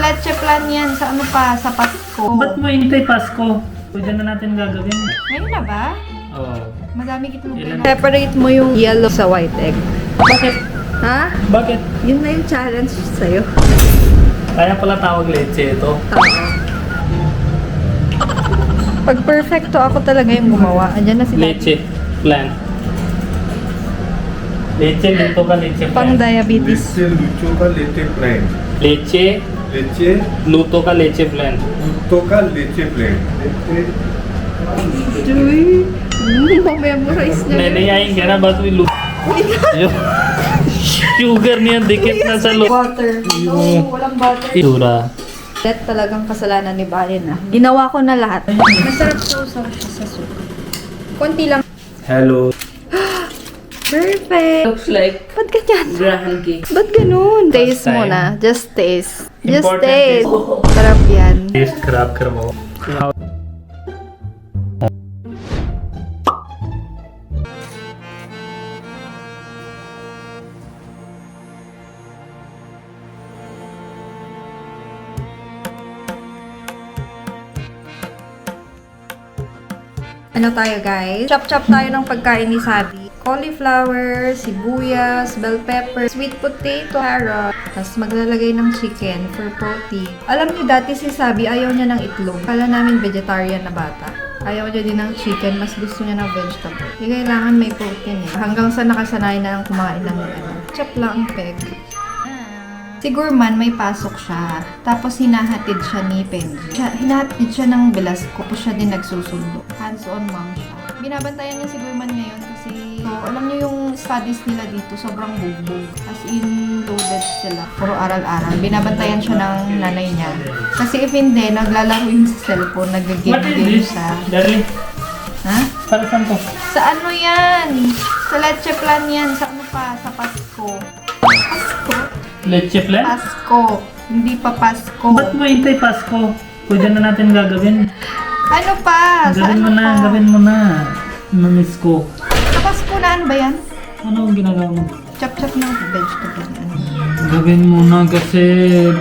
leche plan yan. Sa ano pa? Sa Pasko. Ba't mo hintay Pasko? Pwede na natin gagawin. Ngayon na ba? Oo. Madami kitang Ilan? Separate mo yung yellow sa white egg. Bakit? Ha? Bakit? Yun na yung challenge sa'yo. Kaya pala tawag leche ito. Pag perfecto ako talaga yung gumawa. Andyan na sila. Leche plan. Leche luto ka leche Pang plan. diabetes. Leche lucho का लेटे plan Leche लेचे luto ka leche plan. लुटो का लेचे plan Uy! Memorize niya. Nanayayin ka na ba ito luto? Sugar niya dikit na sa luto. Butter. No, walang butter. Sura. That talagang kasalanan ni Balin ah. Ginawa ko na lahat. Masarap sausaw siya sa soup. Konti lang. Hello. Perfect! Looks like Ba't ganyan? grahan cake. Ba't ganun? Taste time. muna. Just taste. Just Important taste. taste. Sarap yan. Taste crab ka mo. Ano tayo guys? Chop-chop tayo ng pagkain ni Sabi. Cauliflower, sibuyas, bell pepper, sweet potato, carrot. Tapos maglalagay ng chicken for protein. Alam niyo dati si Sabi ayaw niya ng itlog. Kala namin vegetarian na bata. Ayaw niya din ng chicken, mas gusto niya ng vegetable. Hindi kailangan may protein eh. Hanggang sa nakasanay na ang kumain ng chop lang ang peg. Si Gurman, may pasok siya. Tapos hinahatid siya ni Benji. Hinahatid siya ng Velasco. Tapos siya din nagsusundo. Hands-on mom siya. Binabantayan niya si Gurman ngayon kasi alam niyo yung studies nila dito, sobrang bugbog. As in, loaded sila. Puro aral-aral. Binabantayan siya ng nanay niya. Kasi if hindi, naglalaro yung sa cellphone, What is nag-game this? siya. Darling, Ha? para saan to? Sa ano yan? Sa leche plan yan. Sa ano pa? Sa Pasko. Pasko? Leche plan? Pasko. Hindi pa Pasko. Ba't mo hintay Pasko? Pwede na natin gagawin. Ano pa? Sa Gawin ano mo na, pa? gawin mo na. Namiss ko. Sa Pasko na ano ba yan? Ano ang ginagawa mo? Chop-chop ng vegetable. Ano? Gawin mo na kasi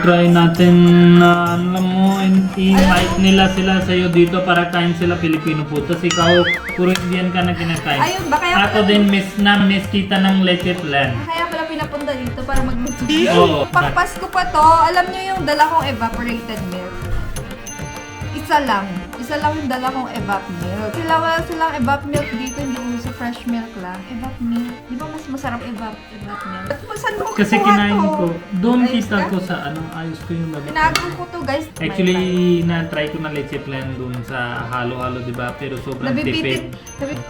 try natin na alam mo, i-invite nila sila sa'yo dito para kain sila Filipino food. Tapos ikaw, puro Indian ka na kinakain. Ayun ba? Kaya Ako din miss kita ng leche plan. Kaya pala pinapunta dito para magluto. Oo. Pag Pasko pa to, alam nyo yung dala kong evaporated milk. Isa lang. Isa lang yung dala kong evap milk. Wala silang evap milk dito, hindi uso fresh milk lang. Evap milk. Di ba mas masarap evap milk? Saan mo Kasi kukuha kinain to? ko. Doon Ayos kita ka? ko sa ayos ko yung labi. Tinago ko to guys. Actually, na-try ko na leche plan doon sa halo-halo, di ba? Pero sobrang tipid.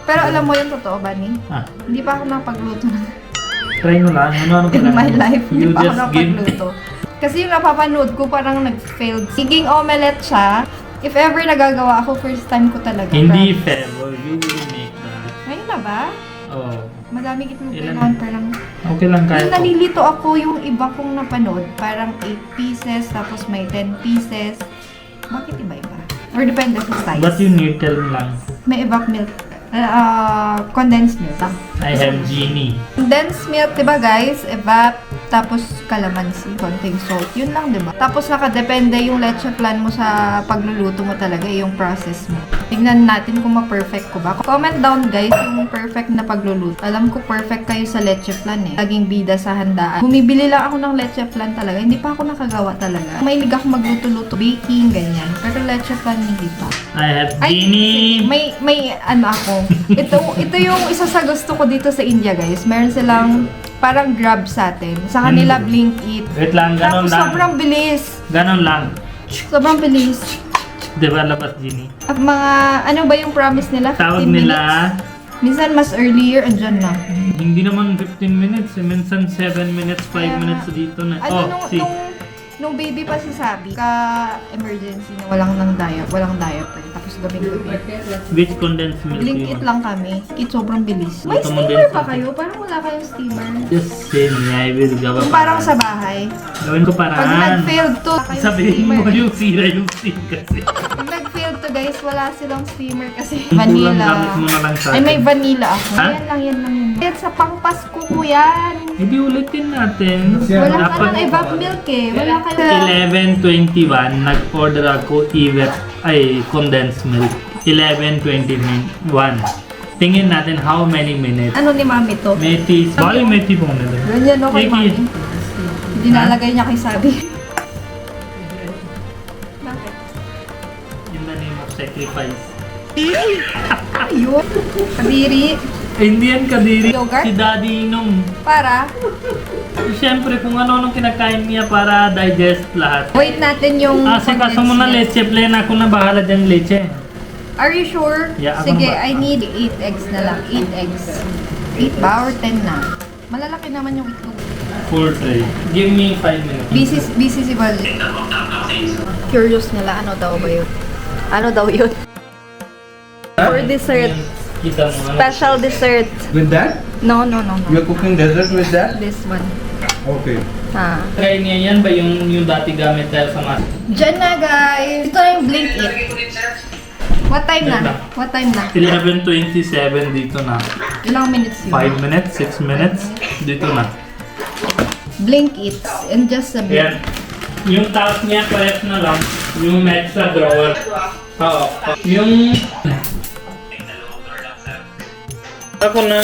Pero alam mo yung totoo ba ni? Ah, Hindi pa ako nakapagluto ng try mo lang. Ano in my life. Hindi You pa ako just give nakapagluto. Kasi yung napapanood ko parang nag-failed. Siging omelette siya. If ever nagagawa ako, first time ko talaga. Hindi Promise. fair. You will make that. Ngayon na ba? Oh. Madami kitang Ilan? kailangan parang... Okay lang kaya Yung ko. nalilito ako yung iba kong napanood. Parang 8 pieces, tapos may 10 pieces. Bakit iba-iba? Or depende sa size. But you need tell me lang. May evap milk. Condensed milk. I have genie. Condensed milk, diba guys? Evap, tapos calamansi, konting salt. Yun lang, diba? Tapos nakadepende yung leche plan mo sa pagluluto mo talaga, yung process mo. Tignan natin kung ma-perfect ko ba. Comment down guys yung perfect na pagluluto. Alam ko perfect kayo sa leche plan eh. Laging bida sa handaan. Bumibili lang ako ng leche plan talaga. Hindi pa ako nakagawa talaga. Mahilig ako magluto-luto, baking, ganyan. Pero leche plan hindi pa. I have Ay, genie. may ano ako. Ito yung isa sa gusto ko dito sa India, guys. Meron silang parang Grab sa atin. Sa kanila, Blinkit. Wait lang, ganon Tapos lang. sobrang bilis. Ganon lang. Sobrang bilis. Di ba labas genie? At mga, ano ba yung promise nila? 15 Tawag minutes? nila, Minsan mas earlier, andyan na. hindi naman 15 minutes. Minsan 7 minutes, 5 Kaya minutes nga. dito na. Ano, Oh, see. nung baby pa si Sabi, ka-emergency na walang diaper. Tapos gabi-gabi. Which condensed milk you Blinkit want? lang kami. Sobrang bilis. May Ito mo steamer din pa sa- kayo? Parang wala kayong steamer. Just same me, I will gawa Yung parang sa bahay. Gawin ko Pag paraan. nag-failed to, kayo Sabihin mo steamer. yung sira yung sink kasi. Pag nag-failed to guys, wala silang steamer kasi Kulang, vanilla. gamit mo na lang sa Ay, may akin. vanilla ako. Ha? Yan lang, yan lang. Yan sa pang-Pasko ko yan. Hindi ulitin natin. Wala ka Dapat ng evap milk eh. Wala kayo. 11:21, nag-order ako condensed milk. 11:21. Tingin natin how many minutes. Ano ni mami to? Meti, bali meti po nila. Ganyan ako kay mami. Dinalagay niya kay Sabi. Bakit? In the name of sacrifice. Ayun. Kadiri. Eh, hindi yan kadiri. Yogurt? Si daddy inom. Para. Siyempre, kung ano-anong kinakain niya para digest lahat. Wait natin yung Kasi kaso mo na condensed milk. leche, plain ako na bahala dyan leche. Are you sure? Yeah, ako Sige, na ba? I need 8 eggs na lang. 8 eggs. 8 ba or 10 na? Malalaki naman yung itlog. Full tray. Give me 5 minutes. Busy si Val. Curious nila, ano daw ba yun? Ano daw yun? For dessert. Kita mo. ano? Special dessert. With that? No. You are cooking dessert with that? This one. Okay. Ha. Try niya yan ba yung dati gamit tayo sa mas? Diyan na guys. Ito na yung Blink It. What time na? What time na? 11:27 dito na. Ilang minutes yun? 5 minutes, 6 minutes, dito na. Blink It. And just a bit. Yan. Yung top niya, pares na lang. Yung extra drawer. Oo. Yung... Ako na.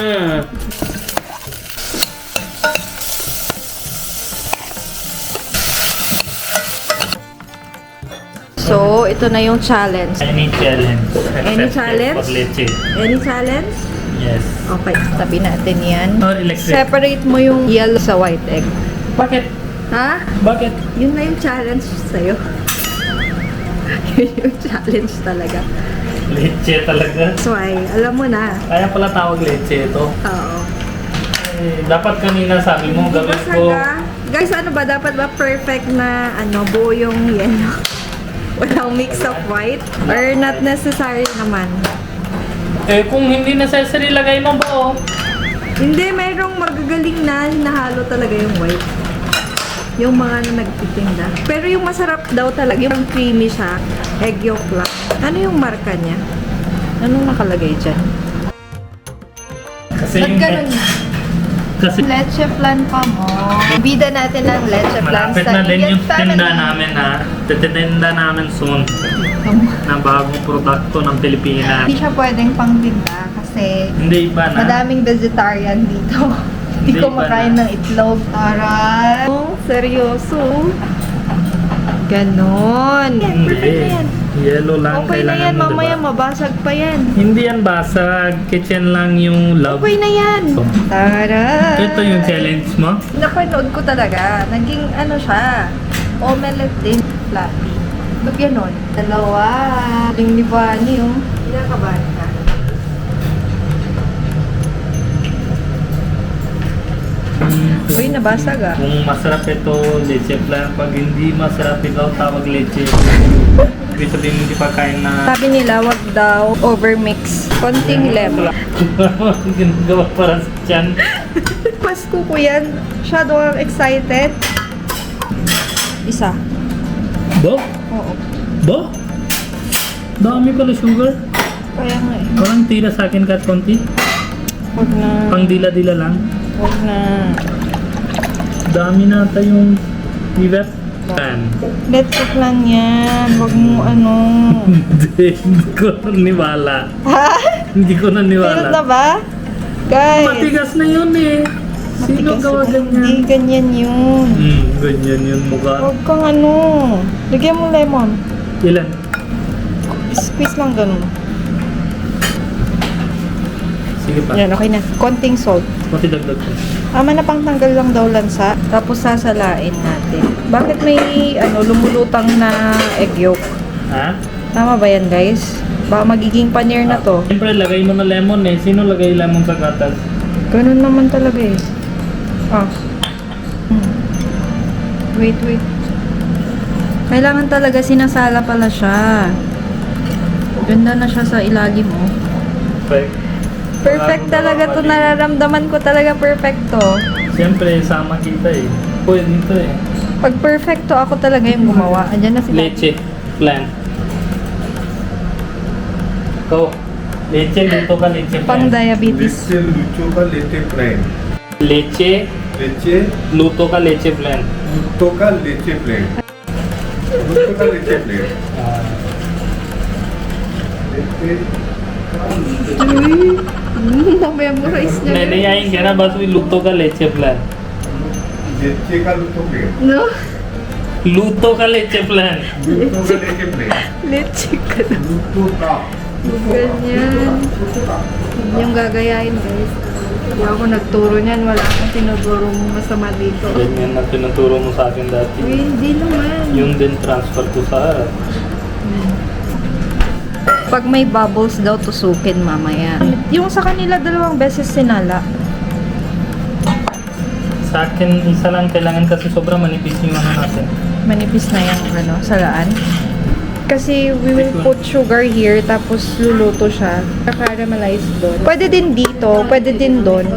So, ito na yung challenge. Any challenge. Any Accepted challenge? for leche. Any challenge? Yes. Okay, tabi natin yan. Or electric. Separate mo yung yellow sa white egg. Bakit? Ha? Bakit? Yun na yung challenge sa'yo. Yun yung challenge talaga. Leche talaga. So ay, alam mo na. Kaya pala tawag leche ito. Oo. Eh, dapat kanina sabi mo, gawin ko. Basaga. Guys, ano ba? Dapat ba perfect na buo yung yellow? Walang mix of white? Or not necessary naman? Eh, kung hindi necessary, lagay mo ba oh? Hindi, mayroong magagaling na hinahalo talaga yung white. Yung mga nagtitinda. Pero yung masarap daw talaga, yung creamy siya, egg yolk lang. Ano yung marka niya? Anong nakalagay dyan? Kasi Ba't ganun na? Kasi Leche plan pa mo. Bida natin ang leche plan malapit sa na din Indian yung family. tinda namin ha. Titinda namin soon na bagong produkto ng Pilipinas. Hindi siya pwedeng pangtinda kasi Hindi iba na. madaming vegetarian dito. Hindi Hindi ko ba makain na? ng itlog. Aray. Oh, seryoso. Ganon. Yan, perfect na yan. Yellow lang Okay na kailangan yan, mo, mamaya diba? mabasag pa yan. Hindi yan basag. Kitchen lang yung love. Okay na yan. So, Tara. ito yung challenge mo. Napanood ko talaga. Naging ano siya. Omelette din. Flappy. Ba't ganon? Dalawa. Yung ni Bunny, oh. Kinakabahan ka. Uy, nabasag ah. Kung masarap ito, leche plan. Pag hindi masarap ikaw, tawag leche. Ibig sabihin hindi pa kain na Sabi nila, wag daw overmix. Konting level. ginagawa para sa tiyan. Pasko ko yan. Masyado kang excited. Isa. Do? Oo. Do? Dami pala sugar. Kaya nga eh. Parang tira sa akin kahit konti. Wag na. Pang dila-dila lang. Wag na. Dami nata yung liver. Pan. Let's cook lang yan. Wag mo ano. Hindi ko naniwala. Ha? Hindi ko Meron na naniwala. ba? Guys. Matigas na yun eh. Sino Matigas gawa na. Hindi ganyan? ganyan yun. Ganyan yun mukha. Huwag kang ano. Lagyan mo lemon. Ilan? Squeeze lang ganun. Sige pa. Yan, okay na. Konting salt. Konti dagdag ko. Ama na pang tanggal lang daw lansa. Tapos sasalain natin. Bakit may lumulutang na egg yolk? Ha? Tama ba yan guys? Baka magiging paneer na to. Siyempre, lagay mo na lemon eh. Sino lagay lemon sa gatas? Ganun naman talaga eh. Ah. Wait. Kailangan talaga sinasala pala siya. Ganda na siya sa ilalim mo. Perfect. Perfect talaga to. Nararamdaman ko talaga perfecto. Siyempre, sama kita eh. Pwede dito eh. Pag perfecto, ako talaga yung gumawa. Andyan na sila. Leche. Plan. Ikaw, leche, luto ka leche Pang flan. diabetes. Leche lucho ka leche plain. Leche, Leche luto ka leche flan. luto ka leche plain. Luto ka leche plain. Ah, Leche Memorize niya. नहीं नहीं आएंगे ना बस भी लूतो का लेचे प्लान leche ka luto plain. No? लूतो का लेचे प्लान Luto ka leche plain. Leche ka na. Luto ka. Ganyan. Yun yung gagayain, guys. Hindi ako nagturo niyan. Wala akong tinuturo mo masama dito. ganyan na tinuturo mo sa akin dati. Uy, hindi naman. Yung din transfer ko sa harap. Pag may bubbles daw, tusukin mamaya. Yung sa kanila, 2 beses sinala. Sa akin, isa lang kailangan kasi sobrang manipis yung ano natin. Manipis na yung salaan. Kasi we will put sugar here, tapos luluto siya. Caramelize doon. Pwede din dito, pwede din doon.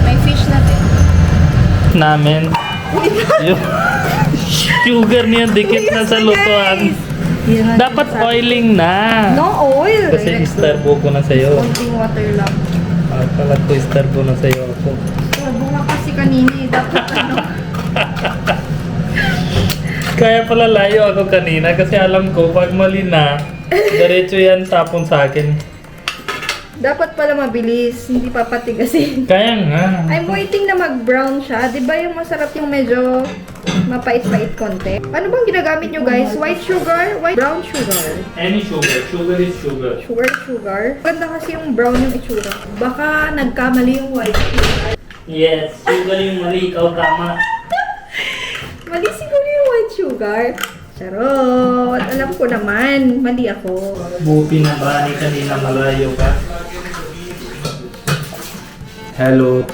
May fish natin. Namin. Yung sugar niya dikit na sa lutuan. Dapat oiling na. No oil. Kasi istarbo ko na sa'yo. Konting water lang. Akala ko istarbo na sa'yo ako. Bunga kasi kanina eh. Dapat ano. Kaya pala layo ako kanina kasi alam ko pag mali na, diretso yan tapon sa akin. Dapat pala mabilis. Hindi papatigasin. Kaya nga. I'm waiting na mag-brown siya. Di ba yung masarap yung medyo mapait-pait konti? Ano bang ginagamit nyo guys? White sugar? Brown sugar? Any sugar. Sugar is sugar. Sugar? Ganda kasi yung brown yung itsura. Baka nagkamali yung white sugar. Yes, sugar yung mali. Ikaw tama. Mali siguro yung white sugar. Charot! Alam ko naman. Mali ako. Bupi na ba ni kanina malayo ka? Hello.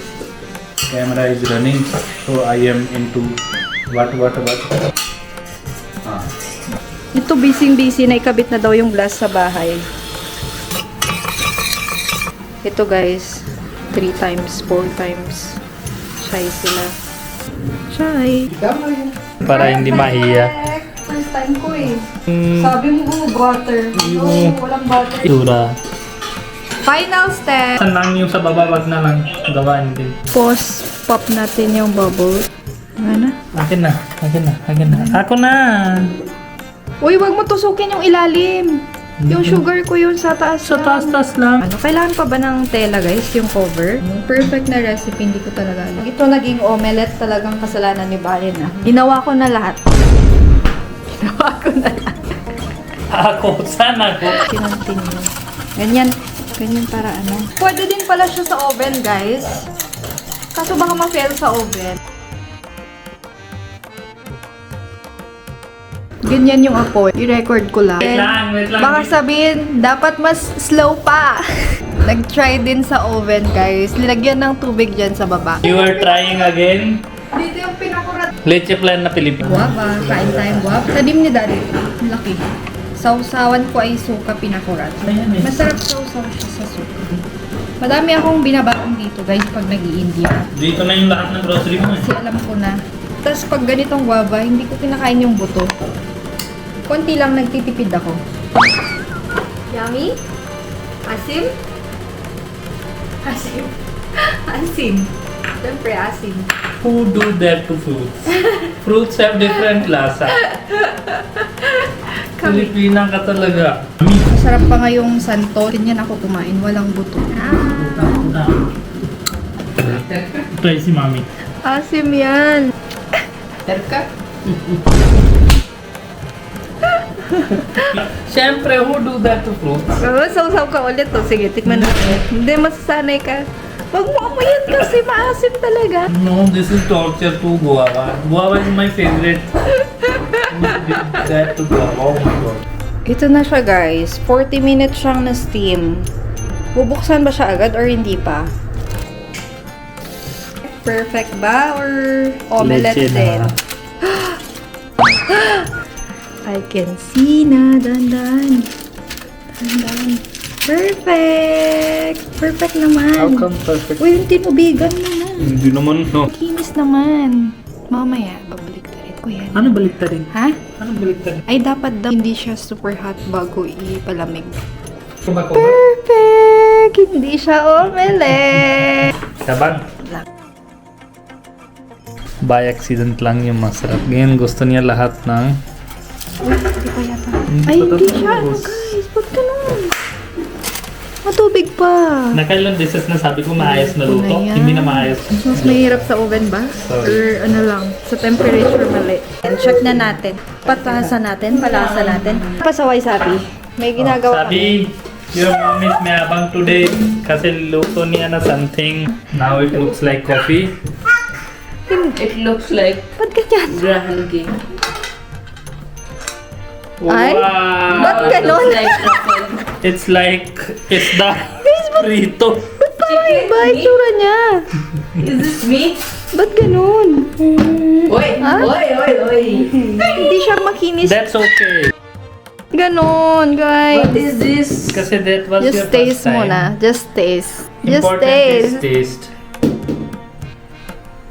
Camera is running, so I am into what? Ah. Ito busy na ikabit na daw yung glass sa bahay. Ito guys, 3 times, 4 times. Shy sila. Shy. Para hindi mahiya. First time ko eh. Mm, Sabi mo butter. No, walang butter. Tura. Final step. Saan lang yung sa baba, wag na lang gawaan din. Pause. Pop natin yung bubble. Ano? Akin na. Ako na. Uy, wag mo tusukin yung ilalim. Yung sugar ko yun sa taas. Sa lang. taas lang. Ano, kailangan pa ba ng tela guys, yung cover? Perfect na recipe, hindi ko talaga alam. Ito naging omelette, talagang kasalanan ni Balen ah. Ginawa ko na lahat. Ako, sana ako. Continue. Ganyan para ano. Pwede din pala siya sa oven guys. Kaso baka ma-fail sa oven. Ganyan yung apoy. I-record ko lang. Wait lang. Baka sabihin, dapat mas slow pa. Nag-try din sa oven, guys. Nilagyan ng tubig dyan sa baba. You are trying again. Dito yung pinakurat. Leche plan na Pilipino. Guava. Kain tayong guava. Tanim ni Daddy. Laki. Sausawan ko ay suka pinakurat. Ayan eh. Masarap sausaw siya sa suka. Madami akong binabaong dito, guys, pag nag-i-India. Dito na yung lahat ng grocery mo eh. Kasi alam ko na. Tapos pag ganitong guava, hindi ko kinakain yung buto. Konti lang nagtitipid ako. Yummy? Asim? Asim? Asim. Siyempre asim. Who do that to fruits? Fruits have different lasa. Pilipina ka talaga. Masarap pa nga yung santo. Ganyan ako kumain. Walang buto. Try si Mami. Asim yan. Terka? Siyempre, who do that to fruits? Sausaw ka ulit to. Sige, tikman natin. Hindi, masasanay ka. Wag mo amoyan kasi maasim talaga. No, this is torture to guava. Guava is my favorite. Who did that to guava? Oh my god. Ito na siya guys. 40 minutes siyang na-steam. Bubuksan ba siya agad or hindi pa? Perfect ba? Or omelette Leche din? na. I can see na. Dandan. Perfect! Perfect naman. How come perfect? Uy, yung tinubigan naman. Hindi naman, no. Kinis naman. Mamaya, babalik na rin ko yan. Ano baliktarin? Ha? Ano baliktarin? Ay, dapat daw hindi siya super hot bago ipalamig. Kumakuha. Perfect! Hindi siya omelette! Sabag. By accident lang yung masarap. Ngayon gusto niya lahat ng... Hindi pa yata. Hindi Ay, pa hindi siya. Ano, tatapos. guys? Ba't ganun? Matubig pa. Nakailan beses na sabi ko maayos na luto. Ano yan? Hindi na maayos. Mas mahirap sa oven ba? Sorry. Or ano lang, sa temperature mali. And check na natin. Patasa natin, palasa natin. Pasaway sabi. May ginagawa Sabi, your mom is mayabang today kasi luto niya na something. Now it looks like coffee. It looks like Ba't ganyan? Graham cake. Ay? Wow! Ba't ganon? Like truffle. It's like isda frito. Ay, ba itsura niya? Is this me? Ba't ganun? Oi! Huh? Oi! Oi! Oi! Hindi siya makinis. That's okay. Ganon, guys. What is this? Kasi that was your Just first taste time. muna. Just taste. Just Important is taste. taste.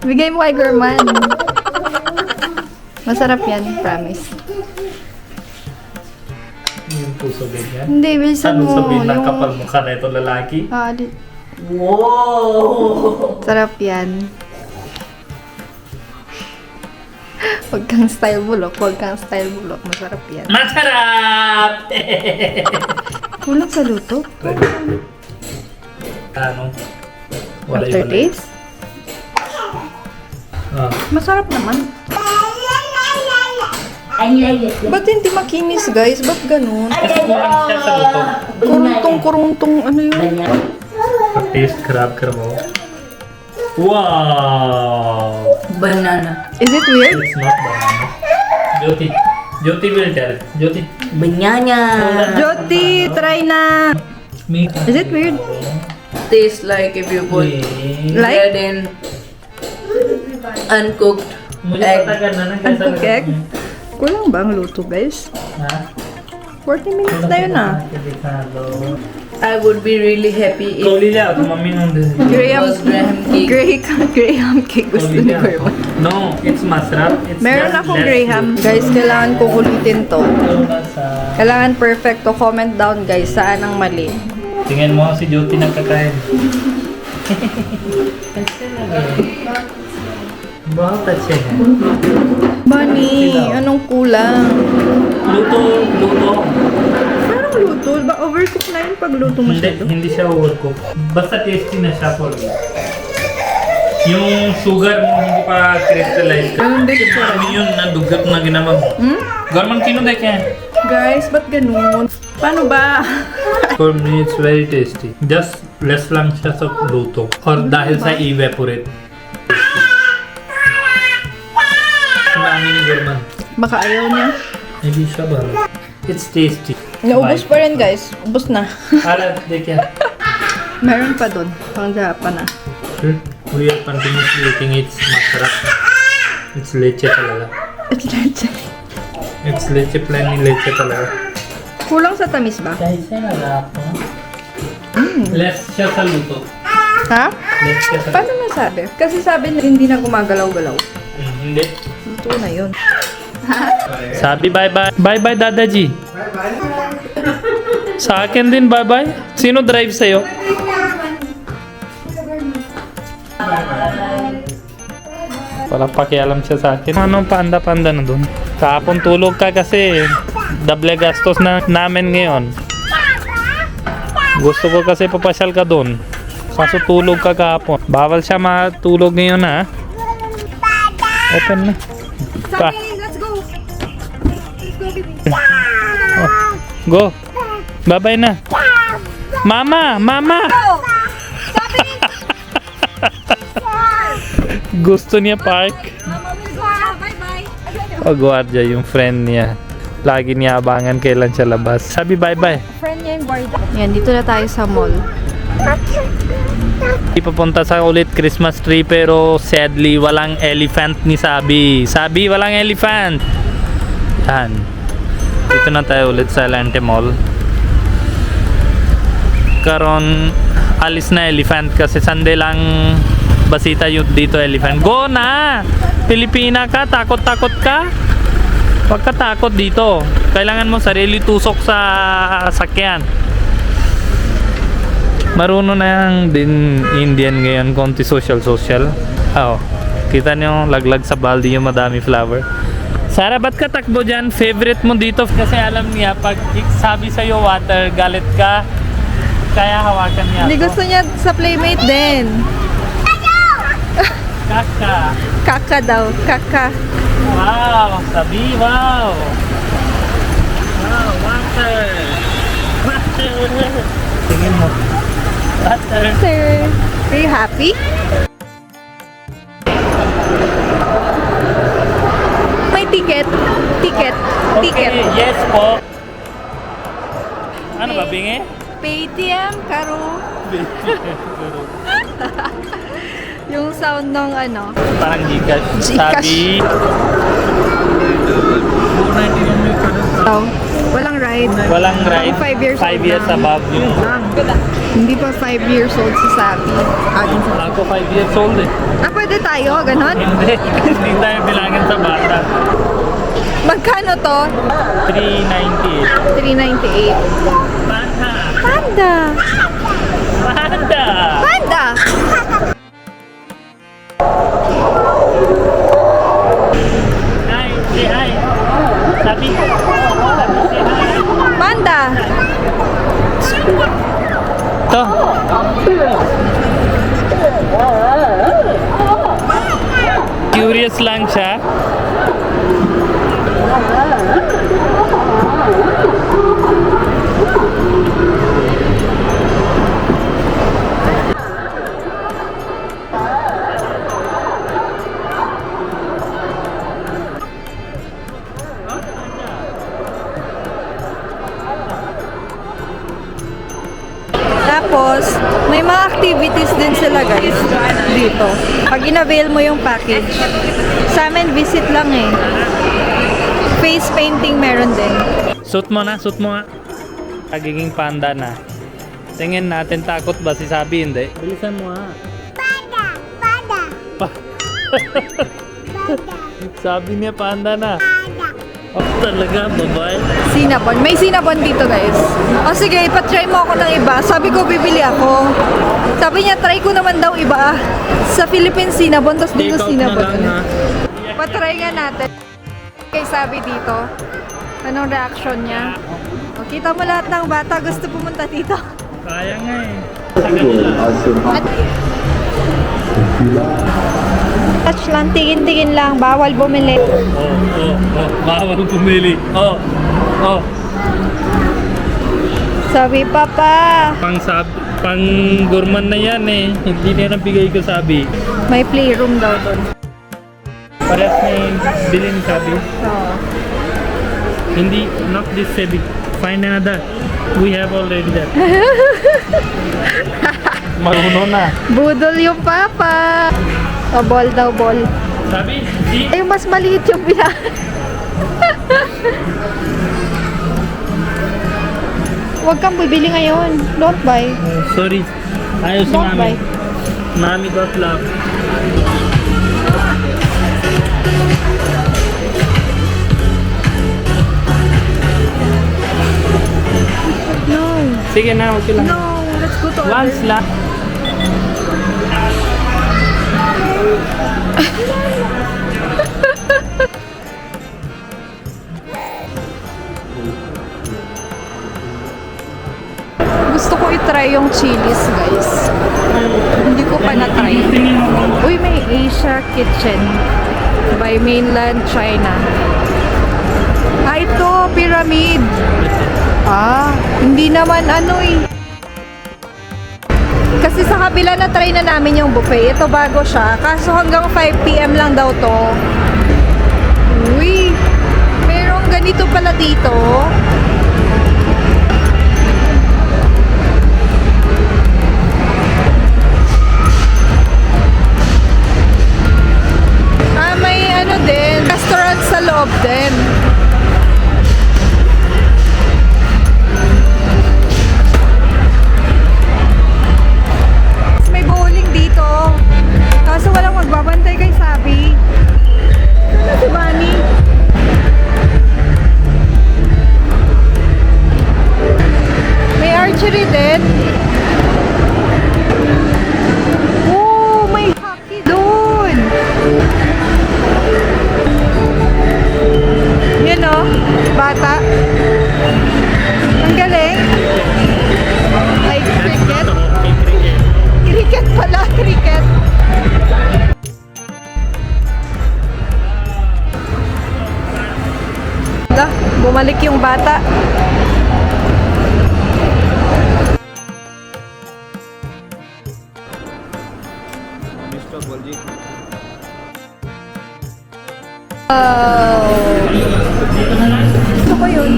Bigay mo kay German. Masarap yan, promise. Yung puso ganyan. Hindi, bilisan Ano mo. sabihin ng kapal mukha na ito lalaki? Whoa! Sarap yan. Huwag kang style bulok. Huwag kang style bulok. Masarap yan. Masarap! Kulang sa luto. Ano? Wala yung Aftertaste? Ah. Masarap naman. I like it. Ba't hindi makinis, guys? Ba't ganun? Kasi kulang siya sa luto. Kuruntong, ano yun? Taste crab mo. Wow! Banana. Is it weird? It's not banana. Jyoti. Jyoti will tell. Jyoti. Banana. Jyoti, try na! Is it weird? Tastes like if you put Like? bread in uncooked egg. Uncooked egg? Kulang ba ang luto, guys? Ha? 40 minutes na yun ah. I would be really happy if Koli liya, mami nung Graham, was Graham cake. Graham cake gusto ni German. No, it's masarap. It's Meron just akong less Graham. Guys, kailangan kong ulitin to. sweet. Kailangan perfecto. Comment down, guys, saan ang mali. Tingnan mo si Jyoti nagkakain. Bahut अच्छे हैं. Bunny, anong kulang? Luto. Parang luto. Ba overcook na yun pag luto masyado? Hindi siya overcook. Basta tasty na siya for me. Yung sugar mo hindi pa crystallize. Ganun din siya. Ano yun, nadugat na ginamag. Garman kino dekhe? Guys, ba't ganun? Paano ba? For me, it's very tasty. Just less lang siya sa luto. Or dahil sa evaporate. Sumami ni German. Baka ayaw niya. Hindi siya ba? It's tasty. Naubos pa rin, guys. Ubos na. Ala, dekhe. Meron pa dun. Pang Japan na. We are continuously eating it. Masarap. It's leche talaga. It's leche. It's leche, plain leche talaga. Kulang sa tamis ba? Kaisa na ako. Less siya sa luto. Ha? Less siya sa Paano nasabi? Kasi sabi na hindi na gumagalaw-galaw. Hindi. Luto na yun. Sabi bye-bye. Bye-bye, Dadaji. Bye-bye. Sa akin din, bye-bye. Sino drive sa'yo? Walang pakialam siya sa akin. Anong panda-panda na dun? Kahapon tulog ka kasi dable gastos na namin ngayon. Gusto ko kasi papasyal ka dun. Kaso tulog ka kahapon. Bawal siya matulog ngayon ha. Open na. Pa. Let's go! Oh, go. Bye-bye na. Mama! Mama! Gusto niya park. Pagwardya yung friend niya. Lagi niya abangan kailan siya labas. Sabi bye-bye. Friend niya yung guarda. Yan, dito na tayo sa mall. Ipapunta sa ulit Christmas tree pero sadly walang elephant ni Sabi. Sabi walang elephant. Yan. Dito na tayo ulit sa Lente Mall. Karon alis na elephant kasi Sunday lang basita yung dito elephant. Go na! Pilipina ka, takot-takot ka. Huwag ka takot dito. Kailangan mo sarili tusok sa sakyan. Marunong na yung din Indian ngayon, konti social. Oh, kita niyo laglag sa balde yung madami flower. Sara, ba't ka takbo dyan? Favorite mo dito kasi alam niya pag sabi sa'yo water, galit ka. Kaya hawakan niya Hindi ako. gusto niya sa playmate din. Kaka. Kaka daw. Kaka. Wow, sabi, wow. Wow, water. Water. Tingin mo. Water. Sir, are you happy? May ticket. Ticket. Ticket. Okay, yes po. Ano ba, bingi? Paytm, karo. Yung sound ng ano. Parang Gcash. Gcash. Sabi. Oh, walang ride. Walang ride. 5 years 5 old years na. above yung... Hindi pa 5 years old si Sabi. Ako 5 years old eh. Pwede tayo, ganon? Hindi. Hindi tayo bilangin sa bata. Magkano to? 398. 398. Bata. Panda! Bata. Panda! Hi. Say hi. Sabi. Sabi say hi. Panda! To. Curious lang siya. Tapos, may mga activities din sila guys dito. Pag in-avail mo yung package. Sa amin, visit lang eh. Face painting meron din. Suit mo na, suit mo nga. Pagiging panda na. Tingin natin, takot ba si Sabi? Hindi. Bilisan mo nga. Panda, panda, Sabi niya panda na. panda. Oh, talaga, babae. Cinnabon. May cinnabon dito guys. O sige, ipatry mo ako ng iba. Sabi ko, bibili ako. Sabi niya, try ko naman daw iba. Sa Philippines, cinnabon. Tapos dito, Take out na cinnabon. lang ha. Patry nga natin. Kay Sabi dito. Anong reaction niya? O, kita mo lahat ng bata gusto pumunta dito. Kaya nga eh. Touch lang, tingin-tingin lang. Bawal bumili. Oh. Bawal pumili. Oh. Sabi, Papa, Pang gourmand na yan eh. Hindi na nabigay ko Sabi. may playroom daw doon. Parehas na yung bilhin Sabi. So, Hindi, not this Sabi. Find another. We have already that. Marunong na. budol yung Papa. O, ball daw, ball. Sabi, see? Ay, mas maliit yung bila. Huwag kang bibili ngayon. Don't buy. Sorry. Ayaw si Don't buy. Mami. Mami got love. No. Sige na, okay lang. No, let's go to Once other. lang. Gusto ko i-try yung chilies, guys. Hindi ko pa na-try. Tingin mo. Uy, may Asia Kitchen by Mainland China. Ah, ito, pyramid. Ah, hindi naman ano eh. Kasi sa kabila na try na namin yung buffet. Ito bago siya. Kaso hanggang 5 PM lang daw to. Uy, merong ganito pala dito. Ah, may ano din, restaurant sa loob din. May bowling dito. Kaso walang magbabantay kay Sabi. Dah, bumalik yung bata. Gusto ko yun.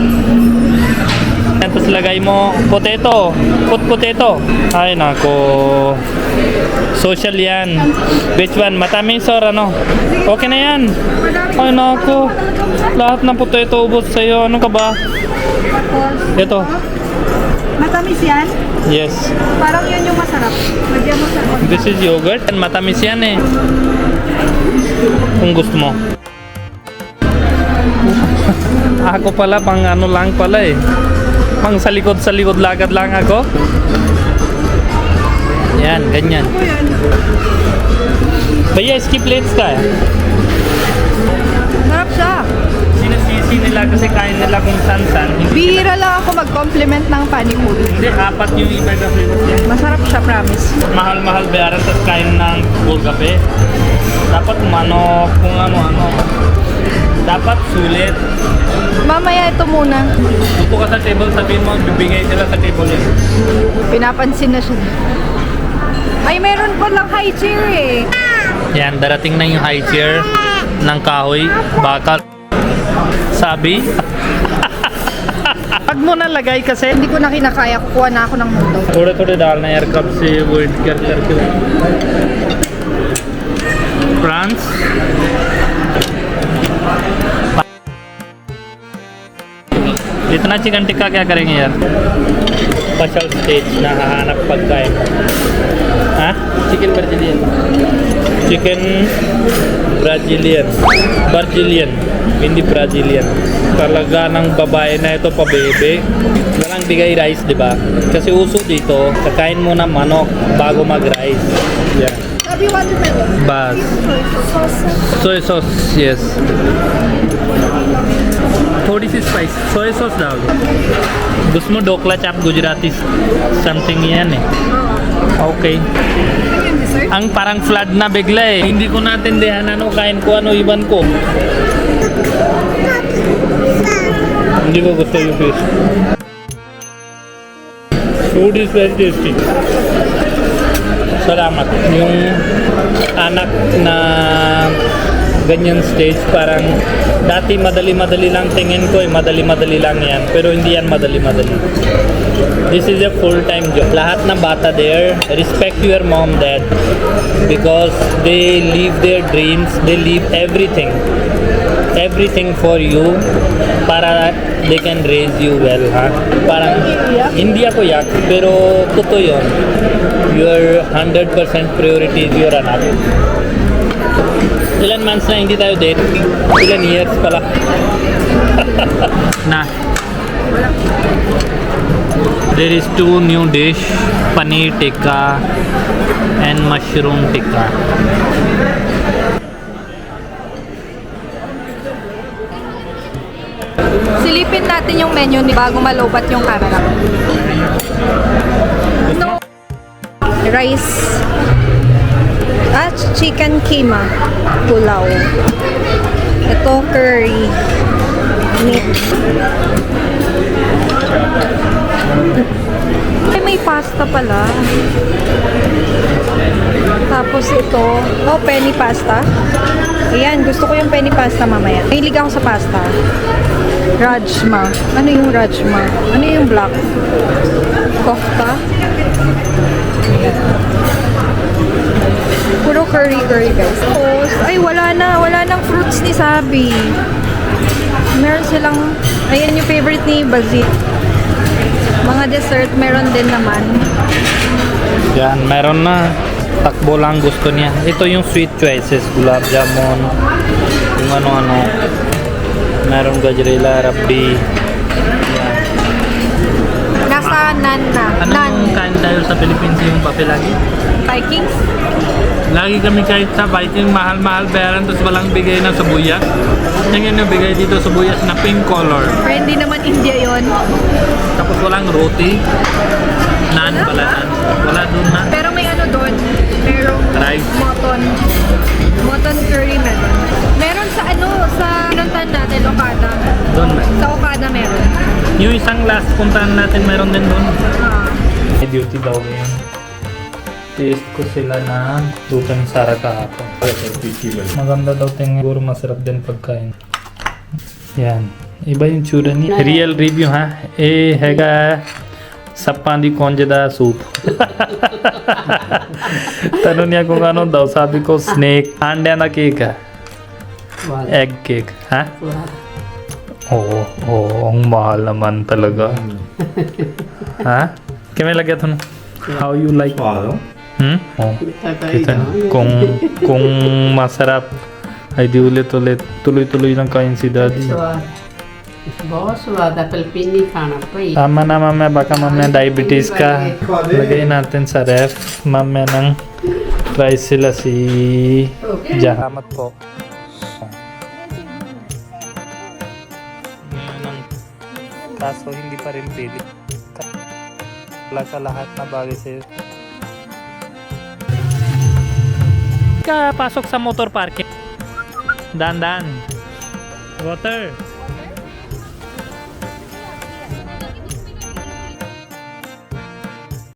Tapos lagay mo potato. Put potato. Ay nako. Social yan. Which one? Matamis or ano? Okay na yan. Ay nako. Lahat ng potato ubos sa'yo. Ano ka ba? Ito. Matamis yan? Yes. Parang yun yung masarap. Lagyan mo sa This is yogurt. Matamis yan eh. Kung gusto mo. Ako pala pang ano lang pala eh. Pang sa likod lagad lang ako. Yan, ganyan. Baya, skip plates ka eh. Sarap siya. Sinasisi nila kasi kain nila kung san-san. Bihira lang ako mag-compliment ng panipuri. Hindi, apat yung iba na flavors yan. Masarap siya, promise. Mahal-mahal bayaran tapos kain ng bulgape. Dapat manok, kung ano-ano. Dapat sulit. Mamaya ito muna. Upo ka sa table, sabihin mo, bibigay sila sa table yun. Pinapansin na siya. Ay, meron pa lang high chair eh. Yan, darating na yung high chair ng kahoy, bakal. Sabi? Pag mo nalagay kasi. Hindi ko na kinakaya. Kukuha na ako ng mundo. थोड़े-थोड़े डालना यार कब से वेट करके फ्रांस इतना चिकन टिक्का क्या करेंगे यार स्पेशल स्टेज ना hahanap pagkain ha chicken Brazilian hindi Brazilian talaga ng babae na ito pabebe walang bigay rice di ba kasi uso dito kakain muna manok bago mag rice yeah Sabi watermelon. bas soy sauce yes थोड़ी सी spice soya sauce डाल दो gusto mo dokla chap Gujarati something yan eh okay ang parang flood na bigla eh hindi ko natindihan ano kain ko ano iban ko hindi ko gusto yung fish food is very tasty salamat yung anak na ganyan stage parang dati madali-madali lang tingin ko eh madali-madali lang yan pero hindi yan madali-madali this is a full-time job lahat ng bata there respect your mom dad because they live their dreams they live everything for you para they can raise you well ha parang hindi ako yak pero totoo yun your 100% priority is your anak ilan months na hindi tayo date? Ilan years pala? na there is two new dish paneer tikka and mushroom tikka Silipin natin yung menu ni bago malobat yung camera. No. Rice. Chicken keema. Pulaw. Ito curry. Meat. Ay, may pasta pala. Tapos ito. Oh, penny pasta. Ayan, gusto ko yung penny pasta mamaya. Mahilig ako sa pasta. Rajma. Ano yung rajma? Ano yung black? Kofta? Puro curry guys. Tapos, ay wala nang fruits ni Sabi. Meron silang, ayan yung favorite ni Bazit. Mga dessert, meron din naman. yan meron na takbo lang gusto niya ito yung sweet choices gulab jamun yung ano-ano meron gajrela rabdi yan. Nasa nan na. ano yung kain tayo sa Philippines yung papel lagi? Vikings? Lagi kami kahit sa Viking, mahal-mahal bayaran tapos walang bigay na sabuyas. Yan yung bigay dito sabuyas na pink color. Pero hindi naman India yon. Tapos walang roti. Naan pala. Wala doon na. Pero may ano doon. Merong rice. Moton curry meron. Meron sa sa pinuntahan natin, Okada. Doon na. Sa Okada meron. Yung isang last puntahan natin meron din doon. Ah. May duty daw ngayon. Taste ko sila na luto ni Sarah kahapon. Maganda daw tingin. Siguro masarap din pagkain. Yan. Iba yung tsura niya. Real review ha. ਹੈਗਾ sappan di congeda soup. Tanong niya kung ano daw. Sabi ko snake. Andiyan na cake ha. Egg cake. Ha? Oo. Ang mahal naman talaga. Ha? Kaya may lagyan ito na. How you like? Hmm? Oh. Kita na. Kung masarap, ay di ulit-ulit. Tuloy-tuloy lang kain si daddy. बहुत स्वाद Apple pin नहीं खाना भाई Tama na mamaya, baka mamaya diabetes ka. Lagay natin sa ref. Mamaya nang price sila si Jahamat po. Kaso hindi pa rin pili. Wala sa lahat na bagay sa'yo. Ka pasok sa motor parking. Dan. Water.